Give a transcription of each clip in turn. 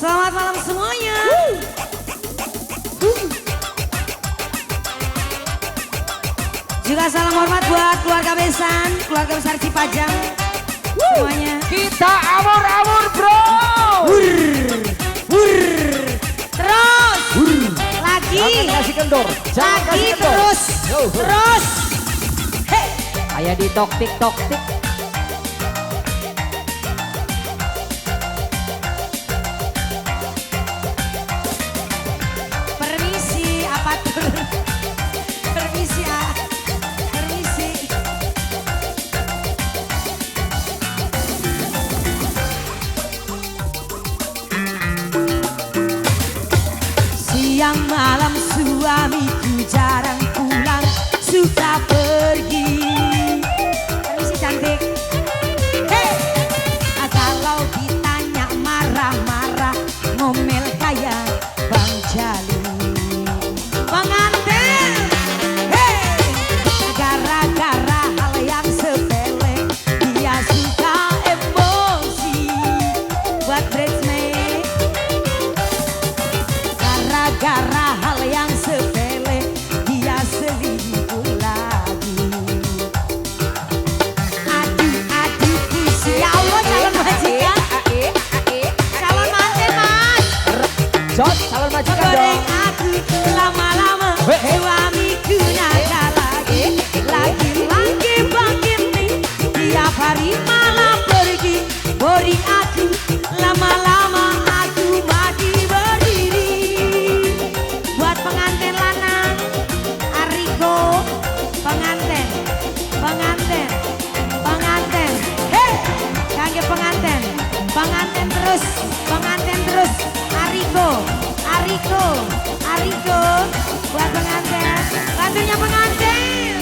Selamat malam semuanya. Juga salam hormat buat keluarga Besan, keluarga besar Cipajang. Semuanya. Kita amur-amur bro. Terus. Lagi. Jangan kasih kendor. Jangan Lagi kasih kendor. terus. Terus. Hei. Kayak di tok tik. Permisi, apa tuh? Permisi ya. Permisi. Siang malam suamiku jarang pulang, suka pergi. Permisi cantik. Hey! Kalau ditanya marah-marah, ngomel kayak Bang Jali. Pengantin, hey! Gara-gara hal yang sepele, dia suka emosi. Buat bridesmaid, gara-gara hal yang sepele, dia selingkuh lagi. Aduh, puisi. Ya Allah, calon majikan. Calon manten, Mas. Jos, calon majikan Goreng dong. aku lama-lama, suamiku nakal lagi begini, tiap hari malah pergi. Boring aku, lama-lama aku mati berdiri. Buat pengantin lanang, Ariko, pengantin, hei, kangge pengantin terus, Ariko, buat pengantin, bantunya pengantin.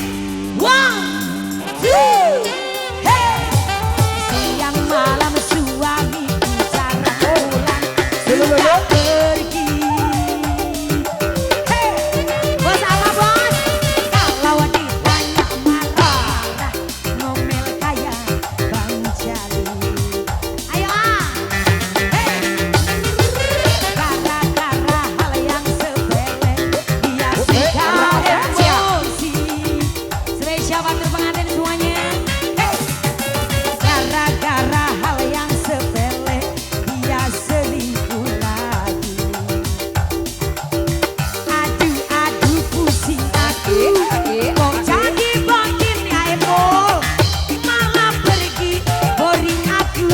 1, 2, hey. Siang malam suamiku jarang pulang, suka pergi. Hey, bos apa bos? Kalau ditanya marah, ngomel kayak Bang Jali. Ayo hey. Gara-gara hal yang sepele, dia suka emosi. Spesial bantu pengantin semuanya. Hey. Gara-gara hal yang sepele, dia selingkuh lagi. Aduh, pusing aku. Kok jadi begini Aepol, malah pergi. Boring aku,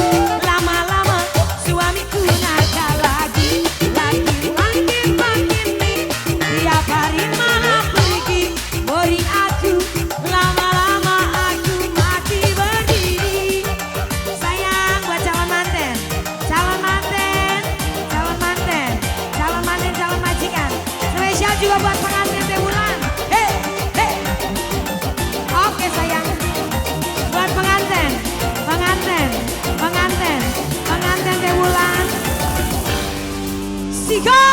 lama-lama suamiku nakal lagi begini, tiap hari malah pergi. Boring aku, lama-lama aku mati berdiri. Sayang buat calon manten, calon majikan. Spesial juga buat pengantin Teh Wulan. Hey. Oke sayang, buat pengantin Teh Wulan. Sigo!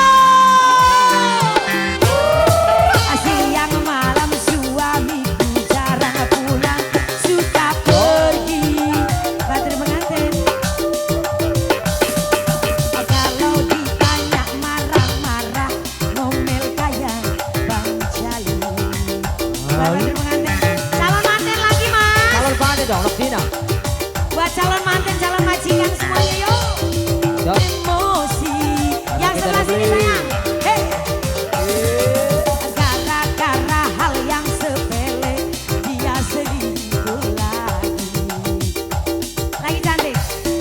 Siang malam suamiku jarang pulang, suka pergi. Baterai pengantin. Kalau ditanya marah-marah, ngomel kayak Bang Jali. Baterai pengantin. Calon manten lagi Mas. Calon pengantin dong, Lokdina. Buat calon manten, calon majikan semuanya yuk. Jos. Emosi. Yang sebelah sini sayang. Hey. Gara-gara hal yang sepele, dia selingkuh lagi. Lagi cantik.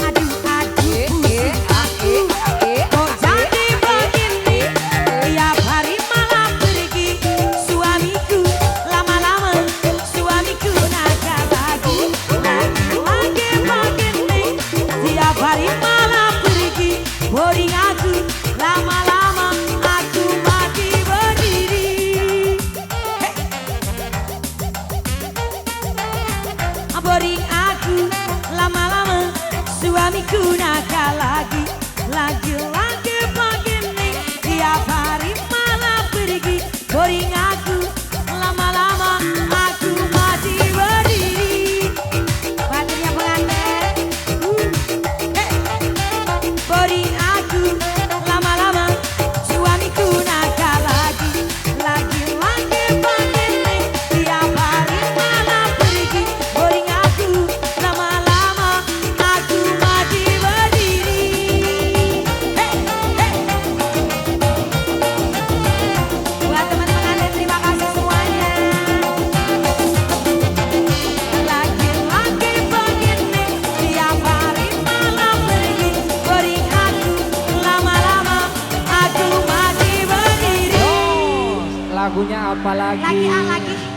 Aduh, pusing aku. Kok jadi begini, tiap hari malah pergi. Suamiku, lama-lama suamiku nakal lagi begini, lagunya apa lagi? Lagi lagi.